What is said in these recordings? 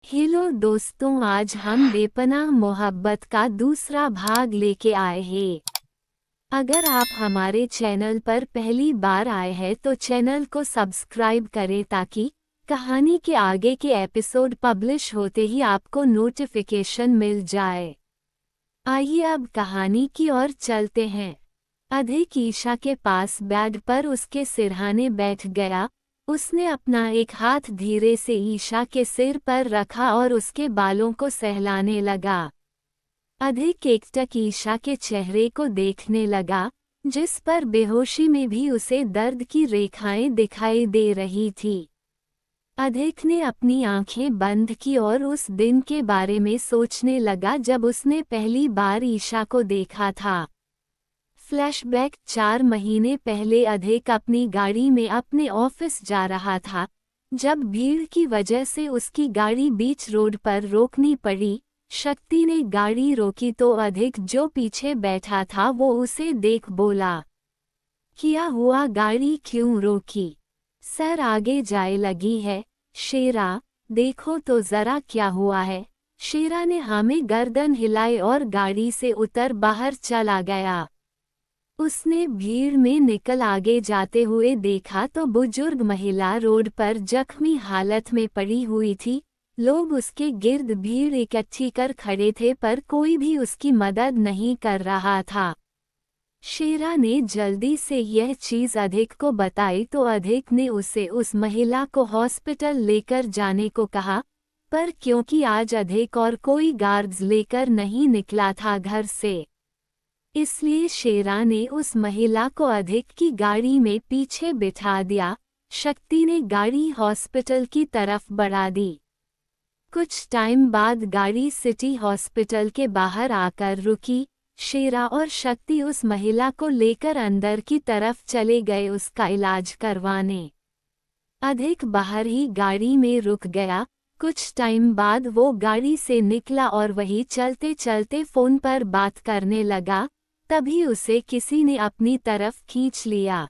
Hello दोस्तों, आज हम बेपनाह मोहब्बत का दूसरा भाग लेके आए हैं। अगर आप हमारे चैनल पर पहली बार आए हैं तो चैनल को सब्सक्राइब करें ताकि कहानी के आगे के एपिसोड पब्लिश होते ही आपको नोटिफिकेशन मिल जाए। आइए अब कहानी की ओर चलते हैं। अधिक ईशा के पास बेड पर उसके सिरहाने बैठ गया। उसने अपना एक हाथ धीरे से ईशा के सिर पर रखा और उसके बालों को सहलाने लगा। अधिक एकटक ईशा के चेहरे को देखने लगा, जिस पर बेहोशी में भी उसे दर्द की रेखाएं दिखाई दे रही थी। अधिक ने अपनी आंखें बंद की और उस दिन के बारे में सोचने लगा जब उसने पहली बार ईशा को देखा था। फ्लैशबैक 4 महीने पहले अधिक अपनी गाड़ी में अपने ऑफिस जा रहा था, जब भीड़ की वजह से उसकी गाड़ी बीच रोड पर रोकनी पड़ी। शक्ति ने गाड़ी रोकी तो अधिक जो पीछे बैठा था वो उसे देख बोला, क्या हुआ, गाड़ी क्यों रोकी? सर आगे जाए लगी है। शेरा, देखो तो जरा क्या हुआ है। शेरा ने हमें गर्दन हिलाई और गाड़ी से उतर बाहर चला गया। उसने भीड़ में निकल आगे जाते हुए देखा तो बुजुर्ग महिला रोड पर जख्मी हालत में पड़ी हुई थी। लोग उसके गिर्द भीड़ इकट्ठी कर खड़े थे पर कोई भी उसकी मदद नहीं कर रहा था। शेरा ने जल्दी से यह चीज अधिक को बताई तो अधिक ने उसे उस महिला को हॉस्पिटल लेकर जाने को कहा, पर क्योंकि आज अधिक और कोई गार्ड्स लेकर नहीं निकला था घर से, इसलिए शेरा ने उस महिला को अधिक की गाड़ी में पीछे बिठा दिया। शक्ति ने गाड़ी हॉस्पिटल की तरफ बढ़ा दी। कुछ टाइम बाद गाड़ी सिटी हॉस्पिटल के बाहर आकर रुकी। शेरा और शक्ति उस महिला को लेकर अंदर की तरफ चले गए उसका इलाज करवाने। अधिक बाहर ही गाड़ी में रुक गया। कुछ टाइम बाद वो गाड़ी से निकला और वही चलते चलते फोन पर बात करने लगा। तभी उसे किसी ने अपनी तरफ खींच लिया।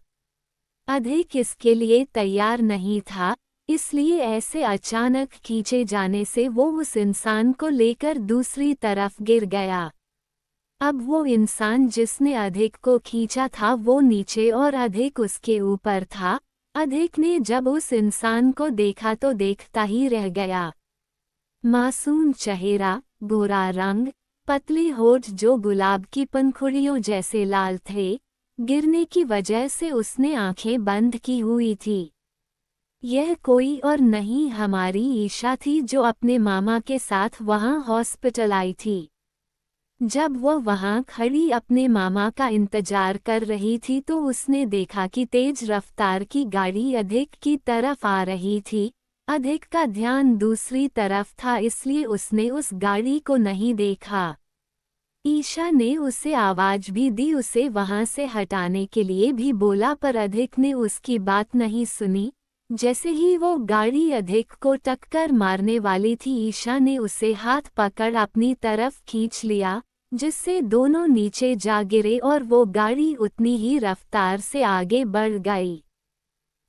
अधिक इसके लिए तैयार नहीं था, इसलिए ऐसे अचानक खींचे जाने से वो उस इंसान को लेकर दूसरी तरफ गिर गया। अब वो इंसान जिसने अधिक को खींचा था वो नीचे और अधिक उसके ऊपर था। अधिक ने जब उस इंसान को देखा तो देखता ही रह गया। मासूम चेहरा, गोरा रंग, पतले होठ जो गुलाब की पंखुड़ियों जैसे लाल थे। गिरने की वजह से उसने आंखें बंद की हुई थी। यह कोई और नहीं हमारी ईशा थी जो अपने मामा के साथ वहां हॉस्पिटल आई थी। जब वह वहां खड़ी अपने मामा का इंतजार कर रही थी तो उसने देखा कि तेज रफ्तार की गाड़ी अधिक की तरफ आ रही थी। अधिक का ध्यान दूसरी तरफ था, इसलिए उसने उस गाड़ी को नहीं देखा। ईशा ने उसे आवाज भी दी, उसे वहां से हटाने के लिए भी बोला, पर अधिक ने उसकी बात नहीं सुनी। जैसे ही वो गाड़ी अधिक को टक्कर मारने वाली थी, ईशा ने उसे हाथ पकड़ अपनी तरफ खींच लिया, जिससे दोनों नीचे जा गिरे और वो गाड़ी उतनी ही रफ्तार से आगे बढ़ गई।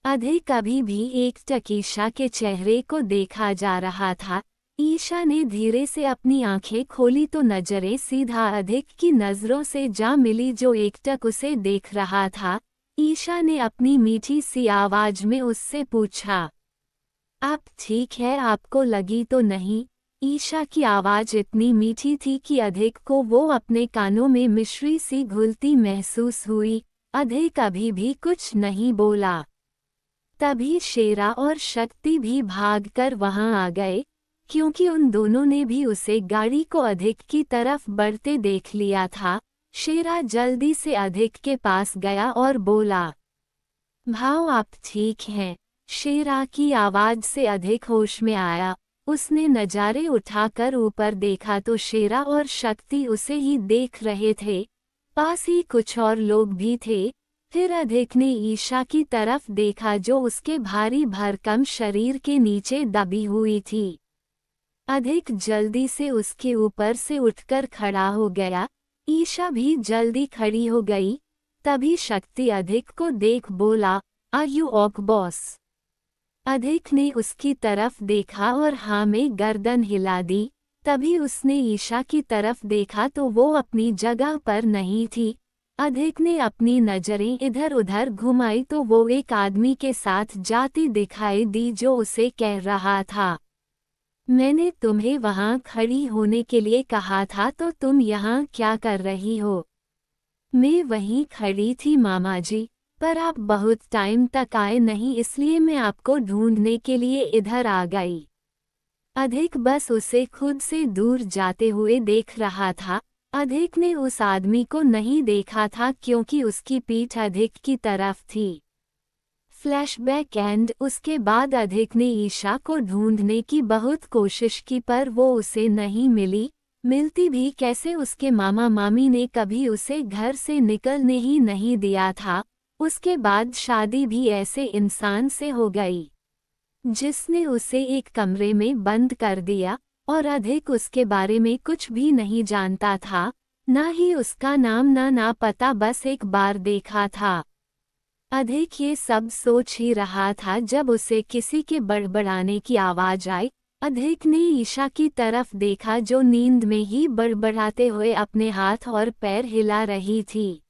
अधिक अभी भी एकटक ईशा के चेहरे को देखा जा रहा था। ईशा ने धीरे से अपनी आंखें खोली तो नजरें सीधा अधिक की नजरों से जा मिली जो एकटक उसे देख रहा था। ईशा ने अपनी मीठी सी आवाज में उससे पूछा, आप ठीक है, आपको लगी तो नहीं? ईशा की आवाज इतनी मीठी थी कि अधिक को वो अपने कानों में मिश्री सी घुलती महसूस हुई। अधिक अभी भी कुछ नहीं बोला। तभी शेरा और शक्ति भी भागकर वहां आ गए, क्योंकि उन दोनों ने भी उसे गाड़ी को अधिक की तरफ बढ़ते देख लिया था। शेरा जल्दी से अधिक के पास गया और बोला, भाव आप ठीक हैं? शेरा की आवाज से अधिक होश में आया। उसने नजारे उठाकर ऊपर देखा तो शेरा और शक्ति उसे ही देख रहे थे। पास ही कुछ और लोग भी थे। फिर अधिक ने ईशा की तरफ देखा जो उसके भारी भरकम शरीर के नीचे दबी हुई थी। अधिक जल्दी से उसके ऊपर से उठकर खड़ा हो गया। ईशा भी जल्दी खड़ी हो गई। तभी शक्ति अधिक को देख बोला, आर यू ओक बॉस? अधिक ने उसकी तरफ देखा और हाँ में गर्दन हिला दी। तभी उसने ईशा की तरफ देखा तो वो अपनी जगह पर नहीं थी। अधिक ने अपनी नजरें इधर उधर घुमाई तो वो एक आदमी के साथ जाती दिखाई दी जो उसे कह रहा था, मैंने तुम्हें वहां खड़ी होने के लिए कहा था तो तुम यहाँ क्या कर रही हो? मैं वहीं खड़ी थी मामा जी, पर आप बहुत टाइम तक आए नहीं इसलिए मैं आपको ढूंढने के लिए इधर आ गई। अधिक बस उसे खुद से दूर जाते हुए देख रहा था। अधिक ने उस आदमी को नहीं देखा था क्योंकि उसकी पीठ अधिक की तरफ थी। फ्लैशबैक एंड उसके बाद अधिक ने ईशा को ढूंढने की बहुत कोशिश की पर वो उसे नहीं मिली। मिलती भी कैसे, उसके मामा मामी ने कभी उसे घर से निकलने ही नहीं दिया था। उसके बाद शादी भी ऐसे इंसान से हो गई जिसने उसे एक कमरे में बंद कर दिया और अधिक उसके बारे में कुछ भी नहीं जानता था, ना ही उसका नाम ना पता, बस एक बार देखा था। अधिक ये सब सोच ही रहा था जब उसे किसी के बड़बड़ाने की आवाज आई। अधिक ने ईशा की तरफ देखा जो नींद में ही बड़बड़ाते हुए अपने हाथ और पैर हिला रही थी।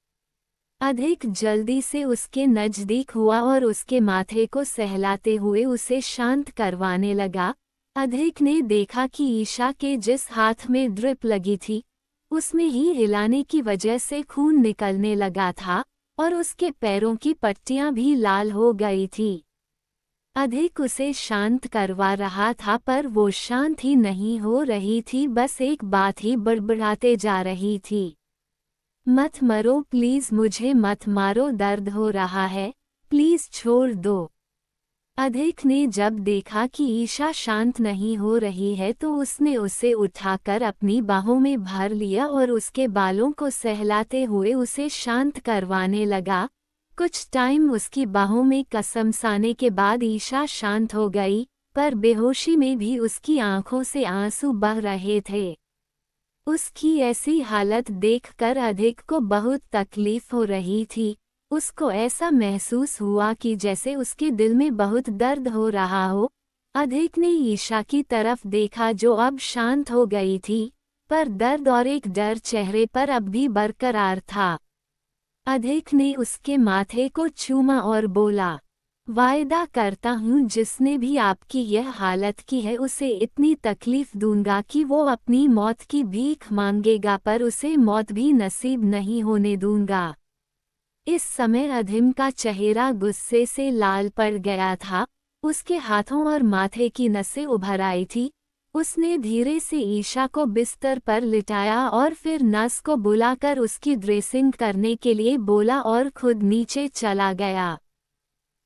अधिक जल्दी से उसके नजदीक हुआ और उसके माथे को सहलाते हुए उसे शांत करवाने लगा। अधिक ने देखा कि ईशा के जिस हाथ में ड्रिप लगी थी उसमें ही हिलाने की वजह से खून निकलने लगा था और उसके पैरों की पट्टियां भी लाल हो गई थी। अधिक उसे शांत करवा रहा था पर वो शांत ही नहीं हो रही थी, बस एक बात ही बड़बड़ाते जा रही थी, मत मरो प्लीज, मुझे मत मारो, दर्द हो रहा है, प्लीज छोड़ दो। अधिक ने जब देखा कि ईशा शांत नहीं हो रही है तो उसने उसे उठाकर अपनी बाहों में भर लिया और उसके बालों को सहलाते हुए उसे शांत करवाने लगा। कुछ टाइम उसकी बाहों में कसमसाने के बाद ईशा शांत हो गई, पर बेहोशी में भी उसकी आंखों से आंसू बह रहे थे। उसकी ऐसी हालत देखकर अधिक को बहुत तकलीफ हो रही थी। उसको ऐसा महसूस हुआ कि जैसे उसके दिल में बहुत दर्द हो रहा हो। अधिक ने ईशा की तरफ देखा जो अब शांत हो गई थी, पर दर्द और एक डर चेहरे पर अब भी बरकरार था। अधिक ने उसके माथे को चूमा और बोला, वायदा करता हूँ जिसने भी आपकी यह हालत की है उसे इतनी तकलीफ दूंगा कि वो अपनी मौत की भीख मांगेगा, पर उसे मौत भी नसीब नहीं होने दूंगा। इस समय अधिम का चेहरा गुस्से से लाल पड़ गया था। उसके हाथों और माथे की नसें उभर आई थी। उसने धीरे से ईशा को बिस्तर पर लिटाया और फिर नर्स को बुलाकर उसकी ड्रेसिंग करने के लिए बोला और खुद नीचे चला गया।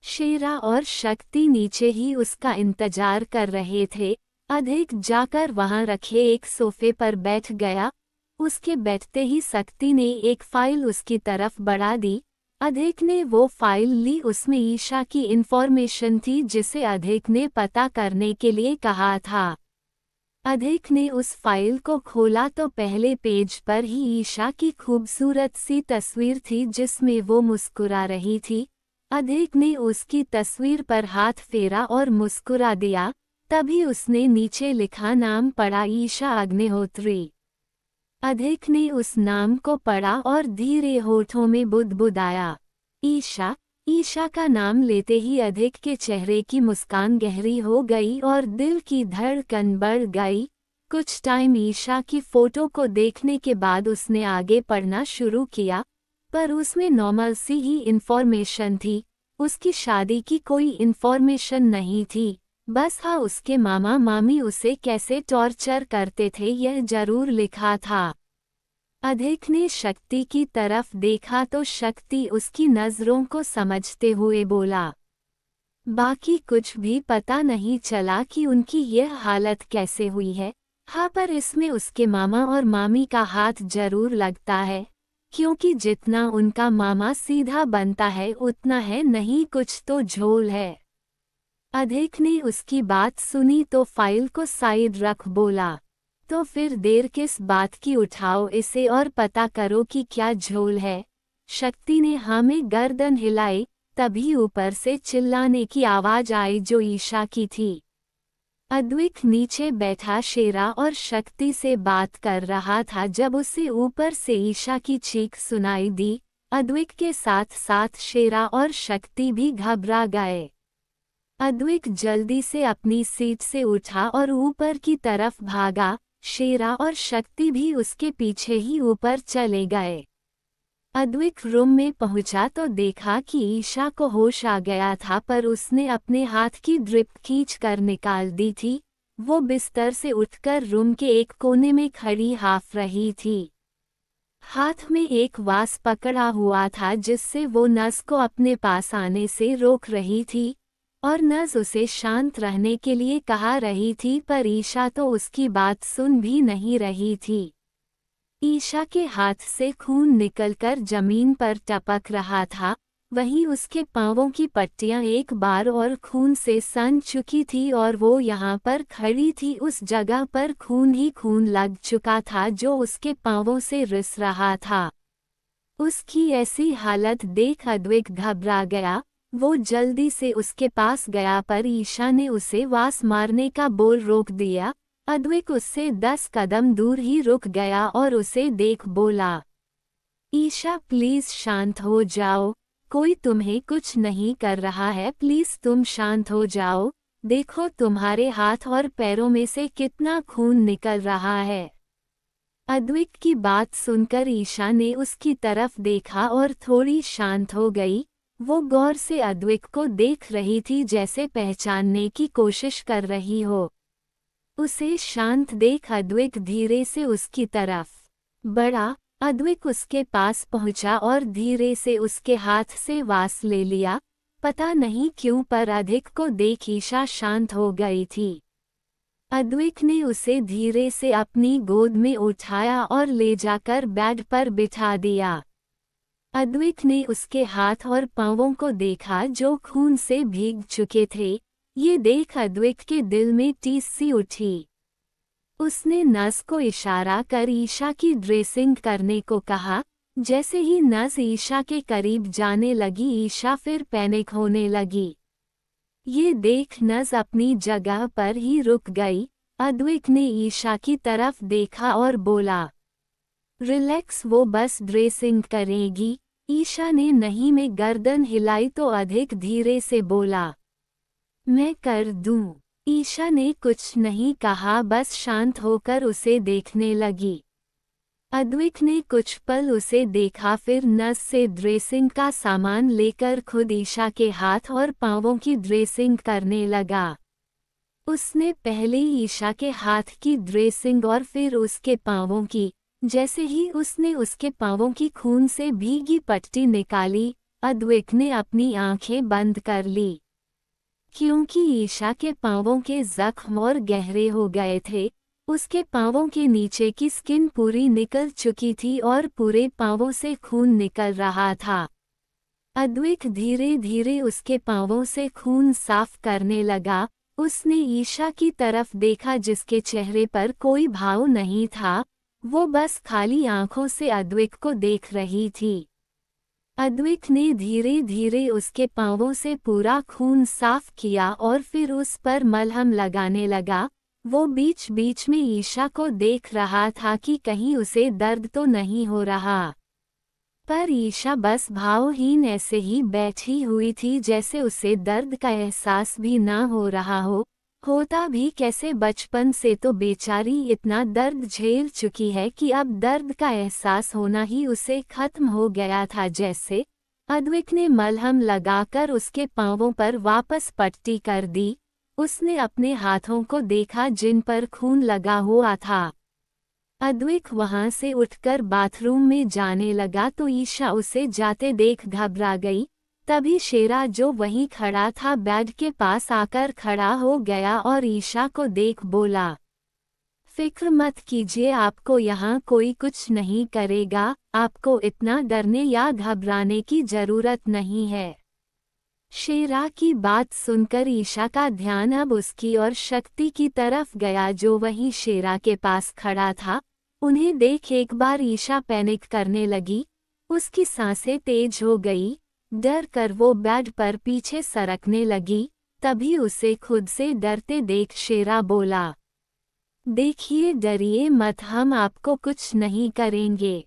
शेरा और शक्ति नीचे ही उसका इंतजार कर रहे थे। अधिक जाकर वहां रखे एक सोफे पर बैठ गया। उसके बैठते ही शक्ति ने एक फाइल उसकी तरफ बढ़ा दी। अधिक ने वो फाइल ली, उसमें ईशा की इन्फॉर्मेशन थी जिसे अधिक ने पता करने के लिए कहा था। अधिक ने उस फाइल को खोला तो पहले पेज पर ही ईशा की खूबसूरत सी तस्वीर थी जिसमें वो मुस्कुरा रही थी। अधिक ने उसकी तस्वीर पर हाथ फेरा और मुस्कुरा दिया। तभी उसने नीचे लिखा नाम पढ़ा, ईशा अग्निहोत्री। अधिक ने उस नाम को पढ़ा और धीरे होठों में बुदबुदाया, ईशा। ईशा का नाम लेते ही अधिक के चेहरे की मुस्कान गहरी हो गई और दिल की धड़कन बढ़ गई। कुछ टाइम ईशा की फोटो को देखने के बाद उसने आगे पढ़ना शुरू किया, पर उसमें नॉर्मल सी ही इन्फॉर्मेशन थी। उसकी शादी की कोई इन्फॉर्मेशन नहीं थी। बस हाँ, उसके मामा मामी उसे कैसे टॉर्चर करते थे यह जरूर लिखा था। अधिक ने शक्ति की तरफ देखा तो शक्ति उसकी नजरों को समझते हुए बोला, बाकी कुछ भी पता नहीं चला कि उनकी यह हालत कैसे हुई है। हाँ, पर इसमें उसके मामा और मामी का हाथ जरूर लगता है, क्योंकि जितना उनका मामा सीधा बनता है उतना है नहीं, कुछ तो झोल है। अधिक ने उसकी बात सुनी तो फाइल को साइड रख बोला, तो फिर देर किस बात की, उठाओ इसे और पता करो कि क्या झोल है। शक्ति ने हाँ में गर्दन हिलाई। तभी ऊपर से चिल्लाने की आवाज आई जो ईशा की थी। अद्विक नीचे बैठा शेरा और शक्ति से बात कर रहा था जब उसे ऊपर से ईशा की चीख सुनाई दी। अद्विक के साथ साथ शेरा और शक्ति भी घबरा गए। अद्विक जल्दी से अपनी सीट से उठा और ऊपर की तरफ भागा। शेरा और शक्ति भी उसके पीछे ही ऊपर चले गए। अद्विक रूम में पहुंचा तो देखा कि ईशा को होश आ गया था, पर उसने अपने हाथ की ड्रिप खींच कर निकाल दी थी। वो बिस्तर से उठकर रूम के एक कोने में खड़ी हाफ रही थी। हाथ में एक वास पकड़ा हुआ था जिससे वो नस को अपने पास आने से रोक रही थी और नस उसे शांत रहने के लिए कहा रही थी, पर ईशा तो उसकी बात सुन भी नहीं रही थी। ईशा के हाथ से खून निकलकर जमीन पर टपक रहा था। वहीं उसके पांवों की पट्टियां एक बार और खून से सन चुकी थी और वो यहाँ पर खड़ी थी। उस जगह पर खून ही खून लग चुका था जो उसके पांवों से रिस रहा था। उसकी ऐसी हालत देख अद्विक घबरा गया। वो जल्दी से उसके पास गया, पर ईशा ने उसे वास मारने का बोल रोक दिया। अद्विक उससे 10 कदम दूर ही रुक गया और उसे देख बोला, ईशा प्लीज शांत हो जाओ, कोई तुम्हें कुछ नहीं कर रहा है, प्लीज तुम शांत हो जाओ, देखो तुम्हारे हाथ और पैरों में से कितना खून निकल रहा है। अद्विक की बात सुनकर ईशा ने उसकी तरफ देखा और थोड़ी शांत हो गई। वो गौर से अद्विक को देख रही थी जैसे पहचानने की कोशिश कर रही हो। उसे शांत देख अद्विक धीरे से उसकी तरफ बढ़ा। अद्विक उसके पास पहुंचा और धीरे से उसके हाथ से वास ले लिया। पता नहीं क्यों, पर अद्विक को देख ईशा शांत हो गई थी। अद्विक ने उसे धीरे से अपनी गोद में उठाया और ले जाकर बेड पर बिठा दिया। अद्विक ने उसके हाथ और पांवों को देखा जो खून से भीग चुके थे। ये देख अद्विक के दिल में टीस सी उठी। उसने नस को इशारा कर ईशा की ड्रेसिंग करने को कहा। जैसे ही नस ईशा के करीब जाने लगी, ईशा फिर पैनिक होने लगी। ये देख नस अपनी जगह पर ही रुक गई। अद्विक ने ईशा की तरफ देखा और बोला, रिलैक्स, वो बस ड्रेसिंग करेगी। ईशा ने नहीं में गर्दन हिलाई तो अधिक धीरे से बोला, मैं कर दूं। ईशा ने कुछ नहीं कहा, बस शांत होकर उसे देखने लगी। अद्विक ने कुछ पल उसे देखा, फिर नस से ड्रेसिंग का सामान लेकर खुद ईशा के हाथ और पांवों की ड्रेसिंग करने लगा। उसने पहले ईशा के हाथ की ड्रेसिंग और फिर उसके पांवों की। जैसे ही उसने उसके पांवों की खून से भीगी पट्टी निकाली, अद्विक ने अपनी आंखें बंद कर ली। क्योंकि ईशा के पांवों के जख्म और गहरे हो गए थे, उसके पांवों के नीचे की स्किन पूरी निकल चुकी थी और पूरे पांवों से खून निकल रहा था। अद्विक धीरे धीरे उसके पांवों से खून साफ करने लगा। उसने ईशा की तरफ देखा जिसके चेहरे पर कोई भाव नहीं था। वो बस खाली आंखों से अद्विक को देख रही थी। अद्विक ने धीरे धीरे उसके पांवों से पूरा खून साफ किया और फिर उस पर मलहम लगाने लगा। वो बीच बीच में ईशा को देख रहा था कि कहीं उसे दर्द तो नहीं हो रहा, पर ईशा बस भावहीन ऐसे ही बैठी हुई थी जैसे उसे दर्द का एहसास भी ना हो रहा हो। होता भी कैसे, बचपन से तो बेचारी इतना दर्द झेल चुकी है कि अब दर्द का एहसास होना ही उसे खत्म हो गया था। जैसे अद्विक ने मलहम लगाकर उसके पांवों पर वापस पट्टी कर दी। उसने अपने हाथों को देखा जिन पर खून लगा हुआ था। अद्विक वहां से उठकर बाथरूम में जाने लगा तो ईशा उसे जाते देख घबरा गई। तभी शेरा जो वहीं खड़ा था बेड के पास आकर खड़ा हो गया और ईशा को देख बोला, फिक्र मत कीजिए, आपको यहाँ कोई कुछ नहीं करेगा, आपको इतना डरने या घबराने की जरूरत नहीं है। शेरा की बात सुनकर ईशा का ध्यान अब उसकी और शक्ति की तरफ गया जो वहीं शेरा के पास खड़ा था। उन्हें देख एक बार ईशा पैनिक करने लगी। उसकी सांसें तेज हो गई। डर कर वो बेड पर पीछे सरकने लगी। तभी उसे खुद से डरते देख शेरा बोला, देखिए डरिए मत, हम आपको कुछ नहीं करेंगे।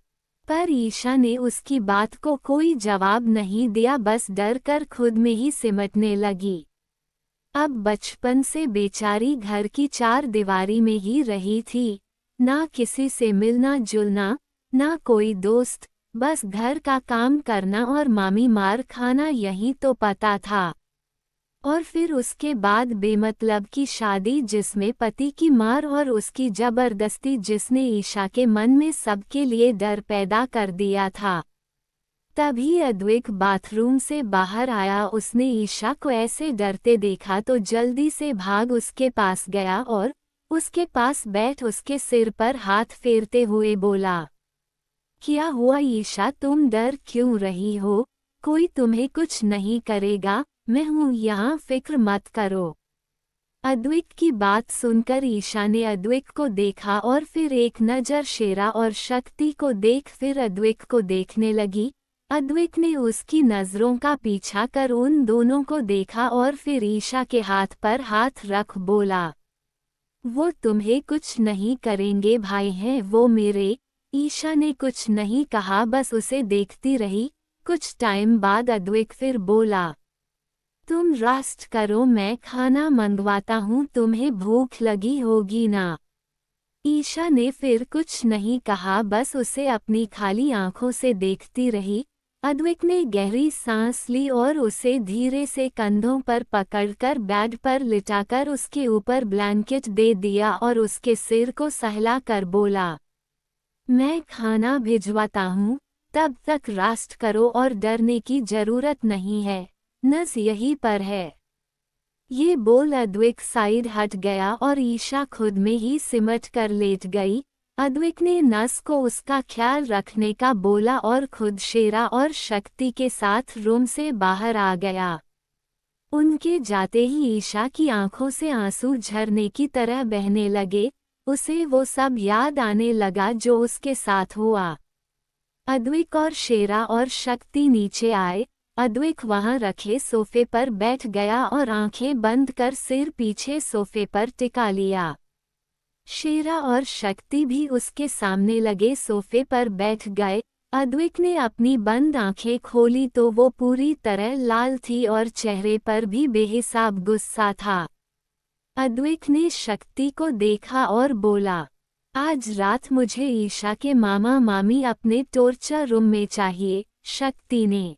पर ईशा ने उसकी बात को कोई जवाब नहीं दिया, बस डर कर खुद में ही सिमटने लगी। अब बचपन से बेचारी घर की चार दीवारी में ही रही थी, ना किसी से मिलना जुलना, ना कोई दोस्त, बस घर का काम करना और मामी मार खाना, यही तो पता था। और फिर उसके बाद बेमतलब की शादी, जिसमें पति की मार और उसकी जबरदस्ती, जिसने ईशा के मन में सबके लिए डर पैदा कर दिया था। तभी अद्विक बाथरूम से बाहर आया। उसने ईशा को ऐसे डरते देखा तो जल्दी से भाग उसके पास गया और उसके पास बैठ उसके सिर पर हाथ फेरते हुए बोला, क्या हुआ ईशा, तुम डर क्यों रही हो? कोई तुम्हें कुछ नहीं करेगा, मैं हूँ यहाँ, फिक्र मत करो। अद्विक की बात सुनकर ईशा ने अद्विक को देखा और फिर एक नज़र शेरा और शक्ति को देख फिर अद्विक को देखने लगी। अद्विक ने उसकी नज़रों का पीछा कर उन दोनों को देखा और फिर ईशा के हाथ पर हाथ रख बोला, वो तुम्हें कुछ नहीं करेंगे, भाई हैं वो मेरे। ईशा ने कुछ नहीं कहा, बस उसे देखती रही। कुछ टाइम बाद अद्विक फिर बोला, तुम रेस्ट करो, मैं खाना मंगवाता हूँ, तुम्हें भूख लगी होगी ना। ईशा ने फिर कुछ नहीं कहा, बस उसे अपनी खाली आंखों से देखती रही। अद्विक ने गहरी सांस ली और उसे धीरे से कंधों पर पकड़कर बेड पर लिटाकर उसके ऊपर ब्लैंकेट दे दिया और उसके सिर को सहला कर बोला, मैं खाना भिजवाता हूँ, तब तक रेस्ट करो और डरने की जरूरत नहीं है, नस यहीं पर है। ये बोल अद्विक साइड हट गया और ईशा खुद में ही सिमट कर लेट गई। अद्विक ने नस को उसका ख्याल रखने का बोला और खुद शेरा और शक्ति के साथ रूम से बाहर आ गया। उनके जाते ही ईशा की आंखों से आंसू झरने की तरह बहने लगे। उसे वो सब याद आने लगा जो उसके साथ हुआ। अद्विक और शेरा और शक्ति नीचे आए। अद्विक वहां रखे सोफे पर बैठ गया और आंखें बंद कर सिर पीछे सोफे पर टिका लिया। शेरा और शक्ति भी उसके सामने लगे सोफे पर बैठ गए। अद्विक ने अपनी बंद आंखें खोली तो वो पूरी तरह लाल थी और चेहरे पर भी बेहिसाब गुस्सा था। अद्विक ने शक्ति को देखा और बोला, आज रात मुझे ईशा के मामा मामी अपने टॉर्चर रूम में चाहिए। शक्ति ने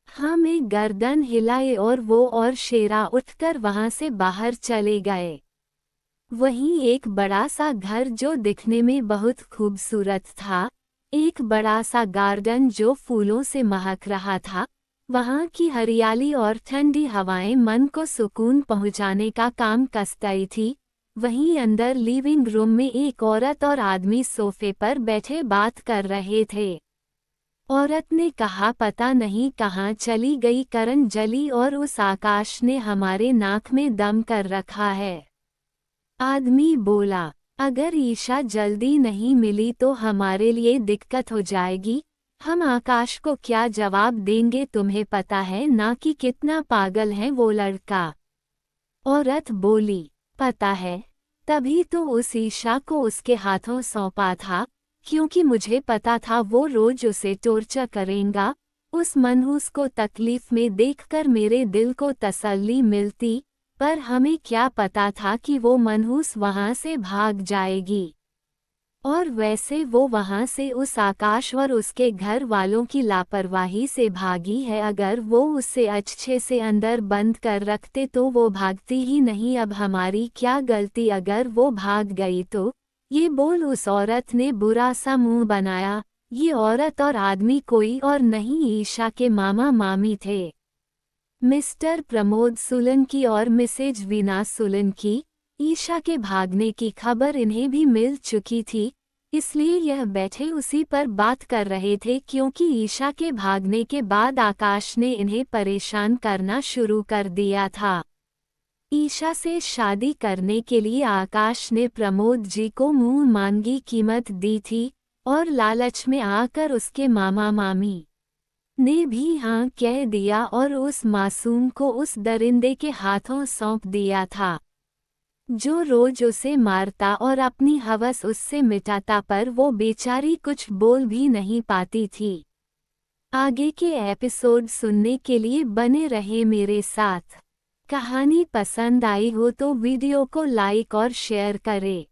हाँ में गर्दन हिलाए और वो और शेरा उठकर वहां से बाहर चले गए। वहीं एक बड़ा सा घर जो दिखने में बहुत खूबसूरत था, एक बड़ा सा गार्डन जो फूलों से महक रहा था। वहां की हरियाली और ठंडी हवाएं मन को सुकून पहुंचाने का काम कसती थी। वहीं अंदर लिविंग रूम में एक औरत और आदमी सोफे पर बैठे बात कर रहे थे। औरत ने कहा, पता नहीं कहाँ चली गई करण जली और उस आकाश ने हमारे नाक में दम कर रखा है। आदमी बोला, अगर ईशा जल्दी नहीं मिली तो हमारे लिए दिक्कत हो जाएगी। हम आकाश को क्या जवाब देंगे, तुम्हें पता है ना कि कितना पागल है वो लड़का। औरत बोली, पता है, तभी तो उस ईशा को उसके हाथों सौंपा था, क्योंकि मुझे पता था वो रोज उसे टॉर्चर करेगा। उस मनहूस को तकलीफ में देखकर मेरे दिल को तसल्ली मिलती, पर हमें क्या पता था कि वो मनहूस वहां से भाग जाएगी। और वैसे वो वहां से उस आकाश और उसके घर वालों की लापरवाही से भागी है। अगर वो उसे अच्छे से अंदर बंद कर रखते तो वो भागती ही नहीं। अब हमारी क्या गलती अगर वो भाग गई तो। ये बोल उस औरत ने बुरा सा मुंह बनाया। ये औरत और आदमी कोई और नहीं, ईशा के मामा मामी थे, मिस्टर प्रमोद सोलंकी और मिसेज वीना सोलंकी। ईशा के भागने की खबर इन्हें भी मिल चुकी थी, इसलिए यह बैठे उसी पर बात कर रहे थे, क्योंकि ईशा के भागने के बाद आकाश ने इन्हें परेशान करना शुरू कर दिया था। ईशा से शादी करने के लिए आकाश ने प्रमोद जी को मुंह मांगी कीमत दी थी और लालच में आकर उसके मामा मामी ने भी हाँ कह दिया और उस मासूम को उस दरिंदे के हाथों सौंप दिया था, जो रोज उसे मारता और अपनी हवस उससे मिटाता, पर वो बेचारी कुछ बोल भी नहीं पाती थी। आगे के एपिसोड सुनने के लिए बने रहे मेरे साथ। कहानी पसंद आई हो तो वीडियो को लाइक और शेयर करें।